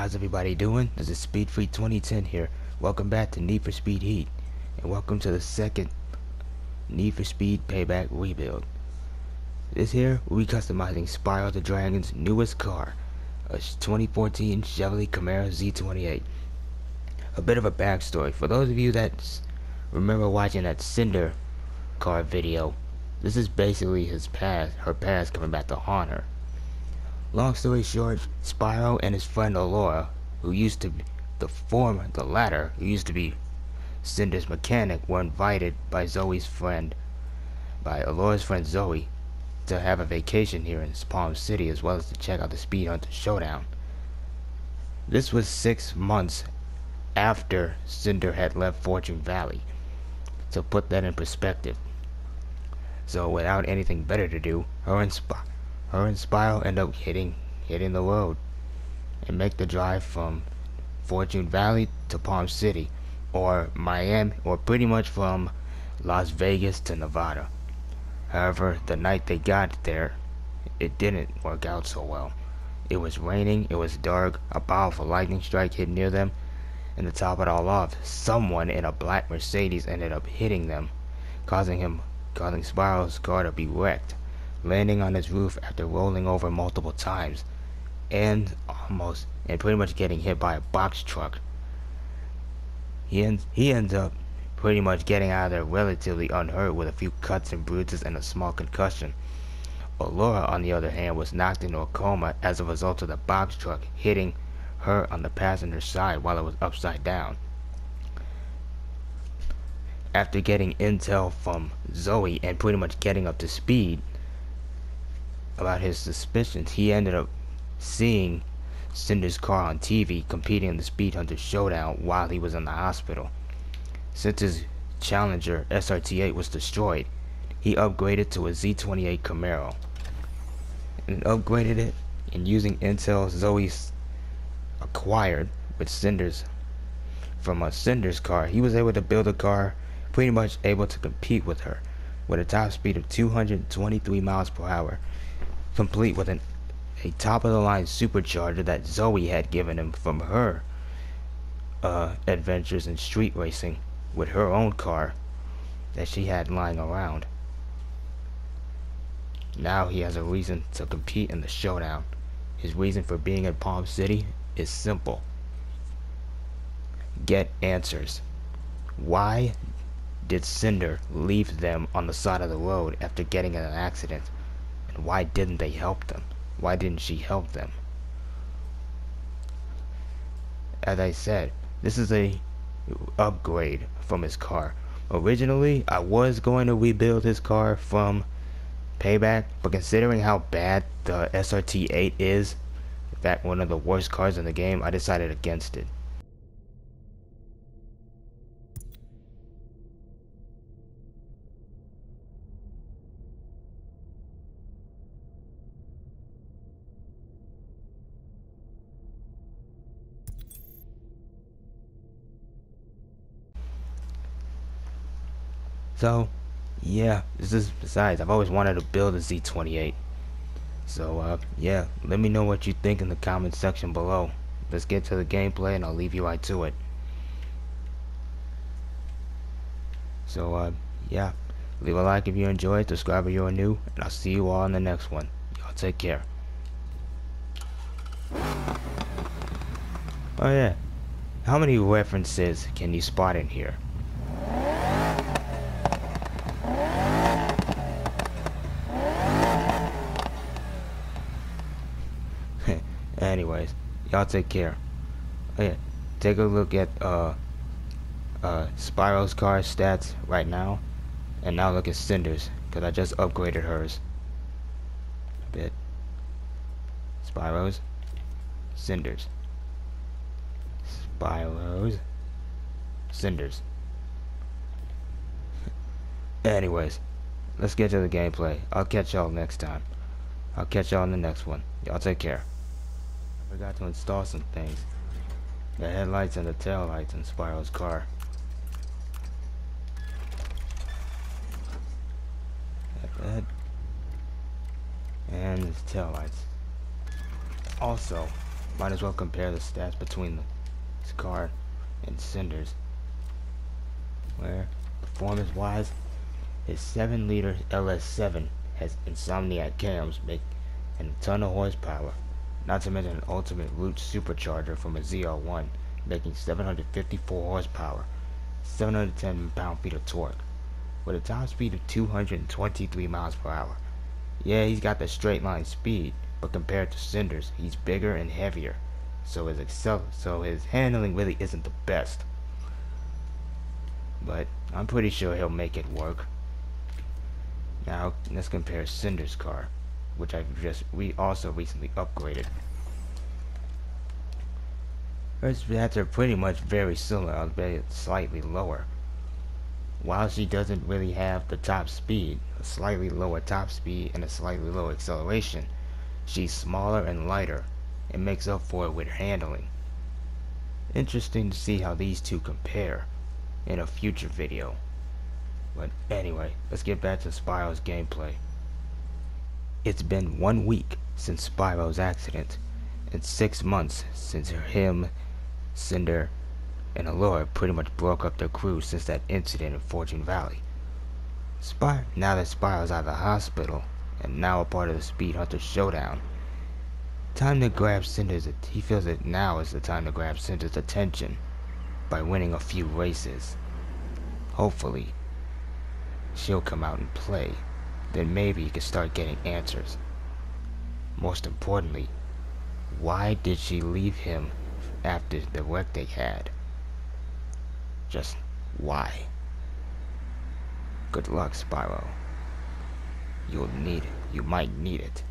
How's everybody doing? This is Speedfree 2010 here. Welcome back to Need for Speed Heat, and welcome to the second Need for Speed Payback rebuild. This here, we'll be customizing Spyro the Dragon's newest car, a 2014 Chevrolet Camaro Z28. A bit of a backstory for those of you that remember watching that Cinder car video. This is basically her past coming back to haunt her. Long story short, Spyro and his friend Allura, who used to be the latter, who used to be Cinder's mechanic, were invited by Allura's friend Zoe, to have a vacation here in Palm City, as well as to check out the Speed Hunter Showdown. This was 6 months after Cinder had left Fortune Valley, to put that in perspective. So without anything better to do, her and Spyro end up hitting the road and make the drive from Fortune Valley to Palm City, or Miami, or pretty much from Las Vegas to Nevada. However, the night they got there, it didn't work out so well. It was raining, it was dark, a powerful lightning strike hit near them, and to top it all off, someone in a black Mercedes ended up hitting them, causing Spyro's car to be wrecked, landing on his roof after rolling over multiple times, and pretty much getting hit by a box truck. He ends up pretty much getting out of there relatively unhurt, with a few cuts and bruises and a small concussion. Allura, on the other hand, was knocked into a coma as a result of the box truck hitting her on the passenger side while it was upside down. After getting intel from Zoe and pretty much getting up to speed about his suspicions, he ended up seeing Cinder's car on TV competing in the Speed Hunter Showdown while he was in the hospital. Since his Challenger SRT8 was destroyed, he upgraded to a Z28 Camaro, and upgraded it, and using intel Zoe acquired with Cinder's car, he was able to build a car pretty much able to compete with her, with a top speed of 223 miles per hour, complete with a top-of-the-line supercharger that Zoe had given him from her adventures in street racing with her own car that she had lying around. Now he has a reason to compete in the showdown. His reason for being in Palm City is simple: get answers. Why did Cinder leave them on the side of the road after getting in an accident? And why didn't they help them? Why didn't she help them? As I said, this is a upgrade from his car. Originally, I was going to rebuild his car from Payback, but considering how bad the SRT8 is, in fact one of the worst cars in the game, I decided against it. So, yeah, besides, I've always wanted to build a Z28. So, yeah, let me know what you think in the comment section below. Let's get to the gameplay, and I'll leave you right to it. So, yeah, leave a like if you enjoyed, subscribe if you're new, and I'll see you all in the next one. Y'all take care. Oh yeah, how many references can you spot in here? Anyways, y'all take care. Oh yeah, take a look at Spyro's car stats right now, and now look at Cinder's, because I just upgraded hers a bit. Spyro's, Cinder's, Spyro's, Cinder's. Anyways, let's get to the gameplay. I'll catch y'all next time. I'll catch y'all in the next one. Y'all take care. I forgot to install some things. The headlights and the tail lights in Spyro's car. Like that. And his tail lights. Also, Might as well compare the stats between this car and Cinder's. Where, performance-wise, his 7-liter LS7 has Insomniac cams, make and a ton of horsepower, not to mention an ultimate root supercharger from a ZR1, making 754 horsepower, 710 pound-feet of torque, with a top speed of 223 miles per hour. Yeah, he's got the straight line speed, but compared to Cinder's, he's bigger and heavier, so his handling really isn't the best. But I'm pretty sure he'll make it work. Now let's compare Cinder's car, which we also recently upgraded. Her stats are pretty much very similar, albeit slightly lower. While she doesn't really have the top speed, a slightly lower top speed and a slightly lower acceleration, she's smaller and lighter, and makes up for it with her handling. Interesting to see how these two compare in a future video. But anyway, let's get back to Spyro's gameplay. It's been 1 week since Spyro's accident, and 6 months since him, Cinder, and Allura pretty much broke up their crew since that incident in Fortune Valley. Now that Spyro's out of the hospital, and now a part of the Speed Hunter showdown, he feels that now is the time to grab Cinder's attention by winning a few races. Hopefully, she'll come out and play. Then maybe he can start getting answers. Most importantly, why did she leave him after the wreck they had? Just why? Good luck, Spyro. You'll need it. You might need it.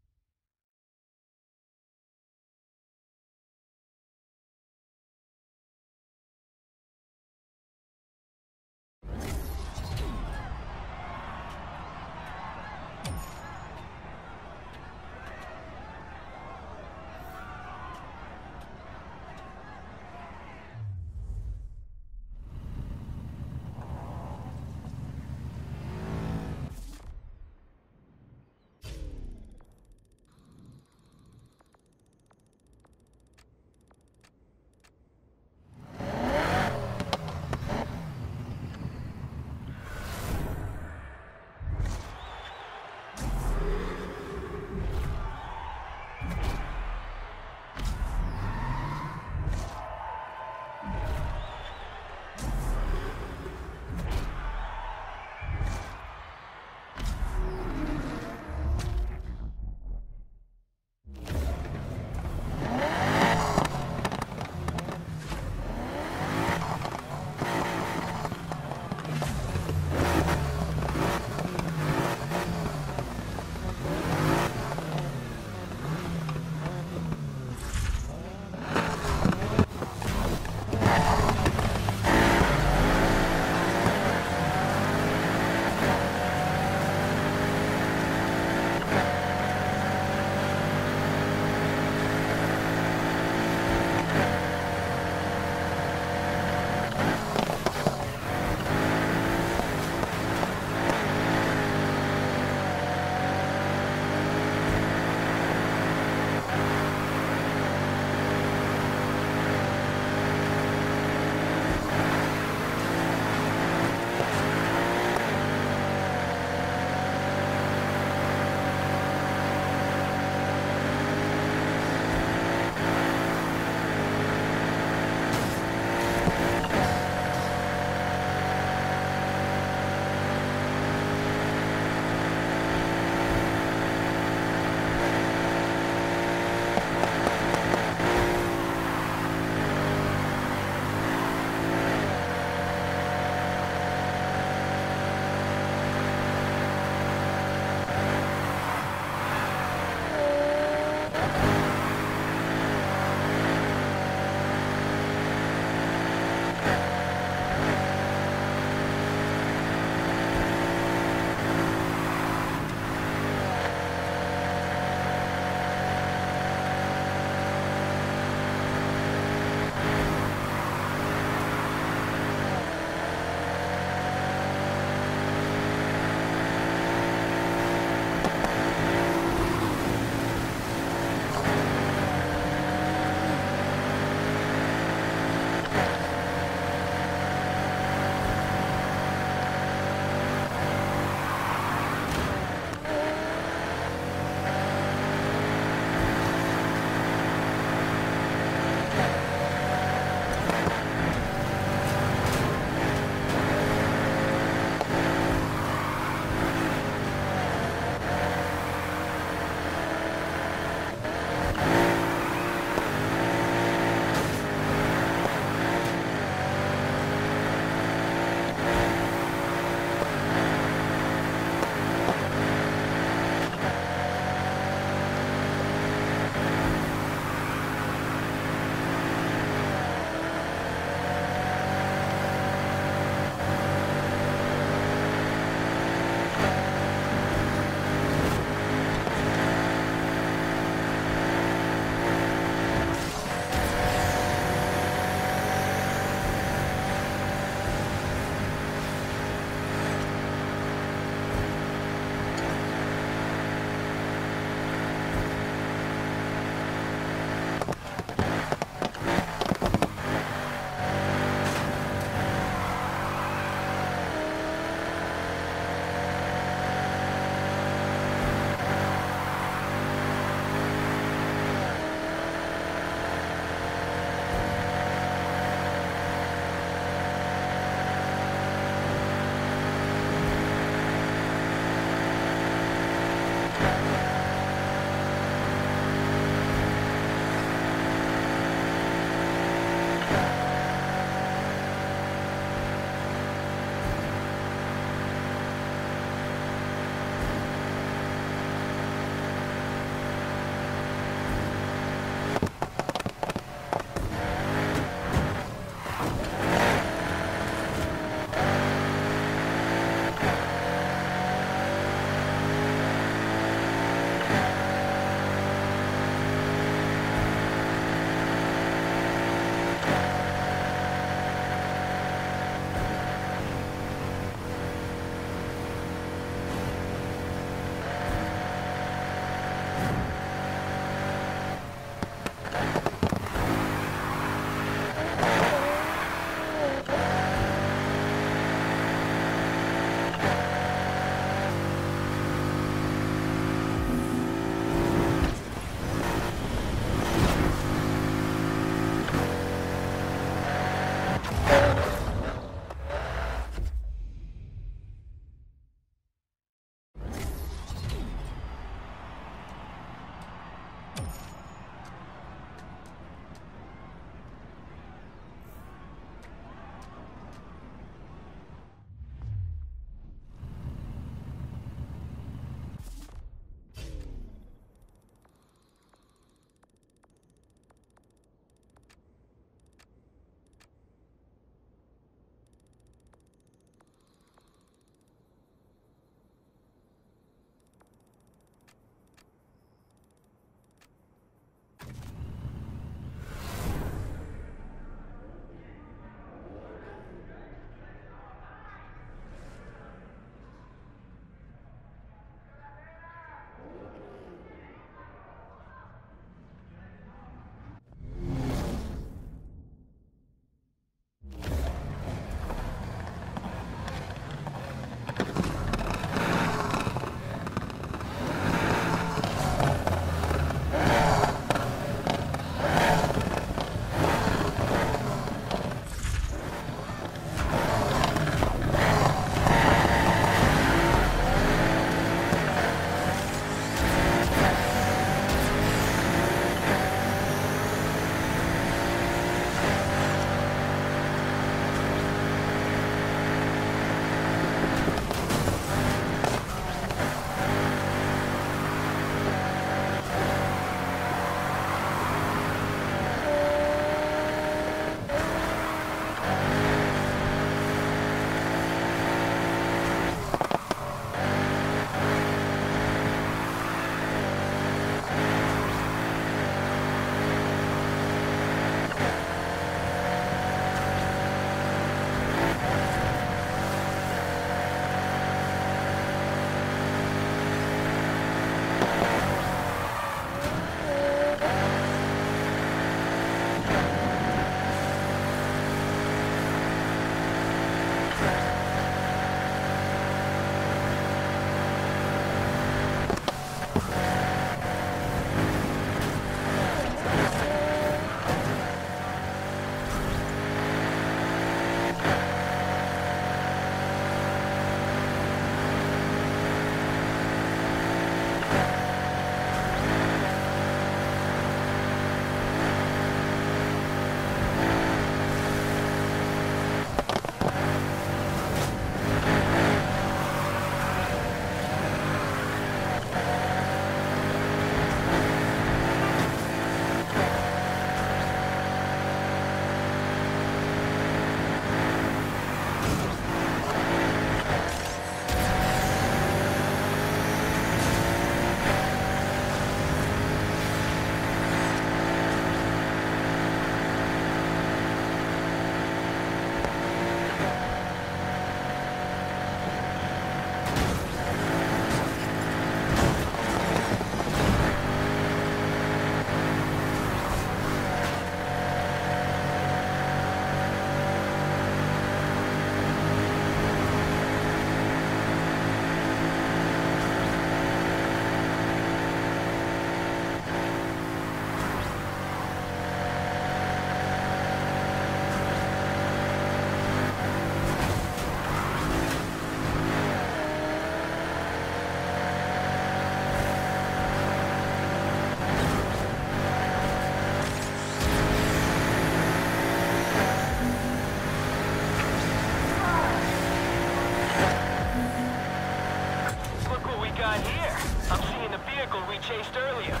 chased earlier.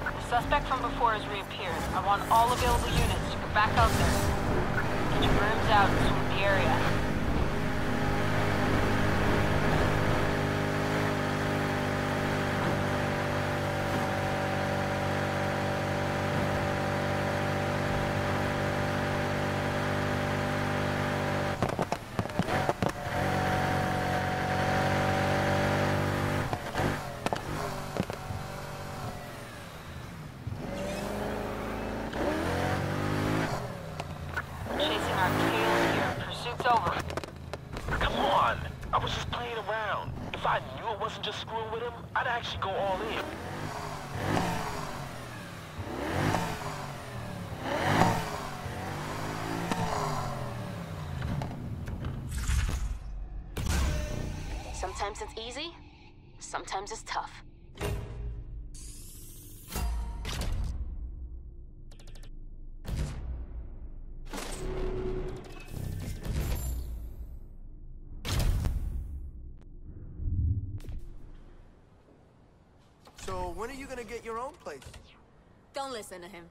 The suspect from before has reappeared. I want all available units to go back out there. Get your brooms out and sweep the area. Just screwing with him, I'd actually go all in. Sometimes it's easy, sometimes it's tough. So when are you gonna get your own place? Don't listen to him.